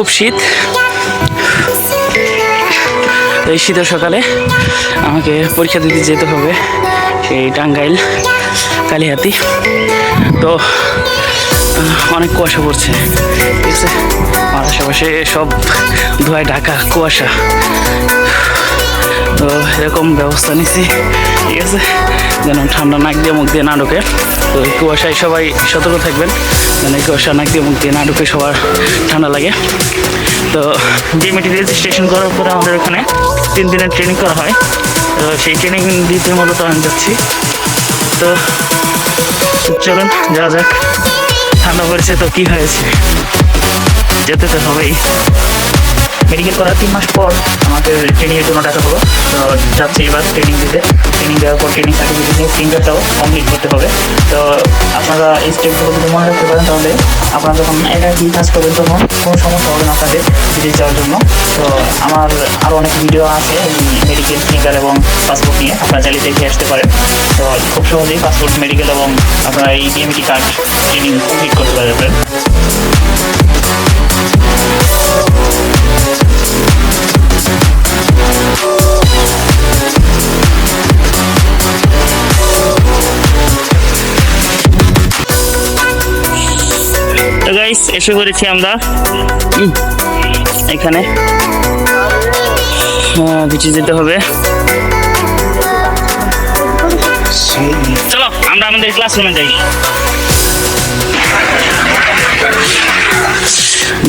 খুব শীত। এই শীতের সকালে আমাকে পরীক্ষা দিতে যেতে হবে সেই টাঙ্গাইল কালিহাতি। তো অনেক কুয়াশা পড়ছে, ঠিক আছে। আমার আশেপাশে সব ধোঁয়ায় ঢাকা কুয়াশা। তো এরকম ব্যবস্থা নিছি, ঠিক আছে, যেন ঠান্ডা নাক দিয়ে মুখ দিয়ে না ঢোকে। তো এই কুয়াশায় সবাই সতর্ক থাকবেন, যেন এই কুয়াশা নাক দিয়ে মুখ দিয়ে না ঢোকে, সবার ঠান্ডা লাগে। তো বিএমইটি রেজিস্ট্রেশন করার পরে আমাদের ওখানে 3 দিনের ট্রেনিং করা হয়। তো সেই ট্রেনিং দিতে মূলত আমি যাচ্ছি। তো চলুন যাওয়া যাক। ঠান্ডা পড়েছে তো কি হয়েছে, যেতে তো হবেই। মেডিকেল করার 3 মাস পর আমাদের ট্রেনিংয়ের জন্য টাকা হলো। তো যাচ্ছি এবার ট্রেনিং দিতে। ট্রেনিং দেওয়ার পর ট্রেনিং সার্টিফিকেট নিয়ে ফিঙ্গারটাও কমপ্লিট করতে হবে। তো আপনারা এই স্টেপগুলো যদি মনে রাখতে পারেন, তাহলে আপনারা যখন একাকি কাজ করবেন তখন কোনো সমস্যা হবে না আপনাদের বিদেশ যাওয়ার জন্য। তো আমার আরও অনেক ভিডিও আছে মেডিকেল, ফিঙ্গার এবং পাসপোর্ট নিয়ে, আপনারা চাইলে দেখে আসতে পারেন। তো খুব সহজেই পাসপোর্ট, মেডিকেল এবং আপনারা এই বিএমইটি কার্ড ট্রেনিং কমপ্লিট করতে পারবেন। তো গাইস, এসে পড়েছি আমরা এখানে। বিচে যেতে হবে। চলো আমরা আমাদের ক্লাসরুমে যাই।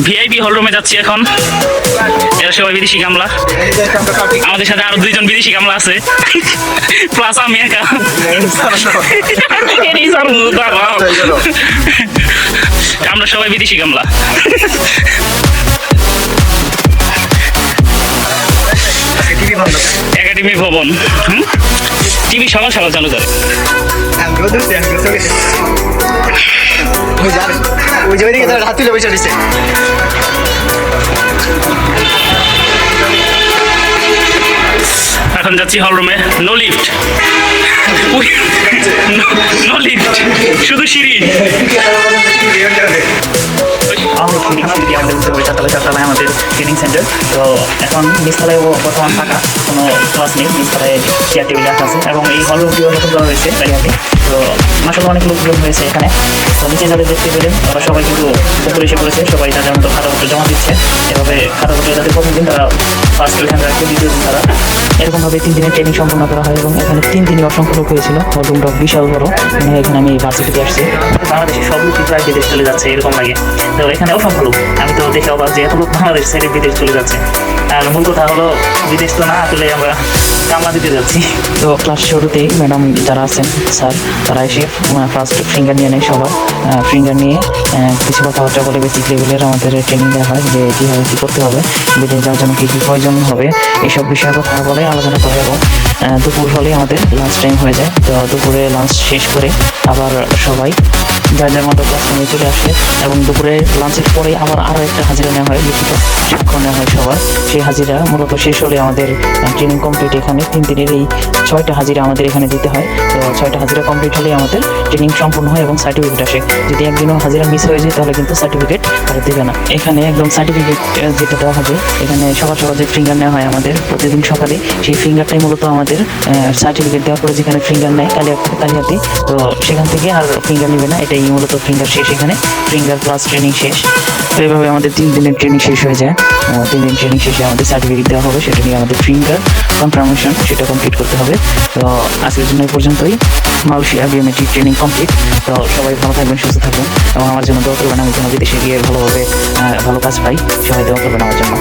ভিআইপি হল রুমে যাচ্ছি এখন। এরা সবাই বিদেশি কামলা, আমাদের সাথে আরো 2 জন বিদেশি কামলা আছে, প্লাস আমি একা। আমরা সবাই বিদেশি কামলা। একাডেমি ভবন টিভি সকাল সকাল চালু করে। এখন যাচ্ছি হল রুমে। নো লিফট, নো লিফট, শুধু সিঁড়ি। আমাদের ট্রেনিং সেন্টার। তো এখন নিচতলায় বর্তমান থাকা কোনো ক্লাস নেই, নিচতলায় চেয়ার টেবিল রাখা আছে এবং এই হল রুমটিও নতুন করা হয়েছে কালিহাতি। তো মাসাল্লাহ অনেক লোকজন হয়েছে এখানে। তো নিচে যাদের দেখতে পেলেন তারা সবাই কিন্তু উপরে এসে পড়েছে, সবাই তাদের মতো খাতাপত্র জমা দিচ্ছে। এভাবে খাতাপত্র যাদের প্রথম দিন তারা ফার্স্ট এখানে রাখবে, দ্বিতীয় দিন তারা এরকমভাবে 3 দিনের ট্রেনিং সম্পন্ন করা হয়। এবং এখানে 3 দিনই অসংখ্য লোক হয়েছিল। হল রুমটা বিশাল বড়। এখানে আমি ভার্সিটিতে আসছি। বাংলাদেশের সব লোকই প্রায় বিদেশ চলে যাচ্ছে এরকম লাগে। তো এখানে অসংখ্য লোক, আমি তো দেখে অবাক যে এত লোক বাংলাদেশ ছেড়ে বিদেশ চলে যাচ্ছে। আর মূল কথা হলো বিদেশ তো না, আসলে আমরা কামলা দিতে যাচ্ছি। তো ক্লাস শুরুতেই ম্যাডাম যারা আছেন স্যার, তারা এসে ফার্স্ট ফিঙ্গার নিয়ে নেয়। সবার ফিঙ্গার নিয়ে কিছু কথাবার্তা বলে বেসিক লেভেলের আমাদের ট্রেনিং দেওয়া হয় যে কীভাবে কী করতে হবে, বিদেশ যাওয়ার জন্য কী কী প্রয়োজন হবে, এইসব বিষয়ে কথা বলে আলোচনা করে। এবং দুপুর হলে আমাদের লাঞ্চ টাইম হয়ে যায়। তো দুপুরে লাঞ্চ শেষ করে আবার সবাই যার যার মতো ক্লাসরুমে চলে আসে। এবং দুপুরে লাঞ্চের পরে আবার আরও একটা হাজিরা নেওয়া হয়, লিখিত সাক্ষ্য নেওয়া হয় সবার। সেই হাজিরা মূলত শেষ হলে আমাদের ট্রেনিং কমপ্লিট। এখানে 3 দিনের এই 6টা হাজিরা আমাদের এখানে দিতে হয়। তো 6টা হাজিরা কমপ্লিট হলে আমাদের ট্রেনিং সম্পূর্ণ হয় এবং সার্টিফিকেট আসে। যদি একদিনও হাজিরা মিস হয়ে যায় তাহলে কিন্তু সার্টিফিকেট তারা দেবে না। এখানে একদম সার্টিফিকেট যেটা দেওয়া হবে, এখানে সকাল সকাল যে ফিঙ্গার নেওয়া হয় আমাদের প্রতিদিন সকালে, সেই ফিঙ্গারটাই মূলত আমাদের সার্টিফিকেট দেওয়ার পরে যেখানে ফিঙ্গার নেয় কালিহাতি, তো সেখান থেকে আর ফিঙ্গার নেবে না। এটাই মূলত ফিঙ্গার শেষ, এখানে ফিঙ্গার প্লাস ট্রেনিং শেষ। তো এইভাবে আমাদের 3 দিনের ট্রেনিং শেষ হয়ে যায়। 3 দিন ট্রেনিং শেষে আমাদের সার্টিফিকেট দেওয়া হবে, সেটা নিয়ে আমাদের ফিঙ্গার কনফার্মেশন সেটা কমপ্লিট করতে হবে। তো আজকের জন্য এই পর্যন্তই। Malaysia BMET training complete. তো সবাই ভালো থাকবেন, সুস্থ থাকবেন এবং আমার জন্য দোয়া করবেন। আমি যেন বিদেশে গিয়ে ভালোভাবে ভালো কাজ পাই। সবাই দোয়া করবেন আমার জন্য।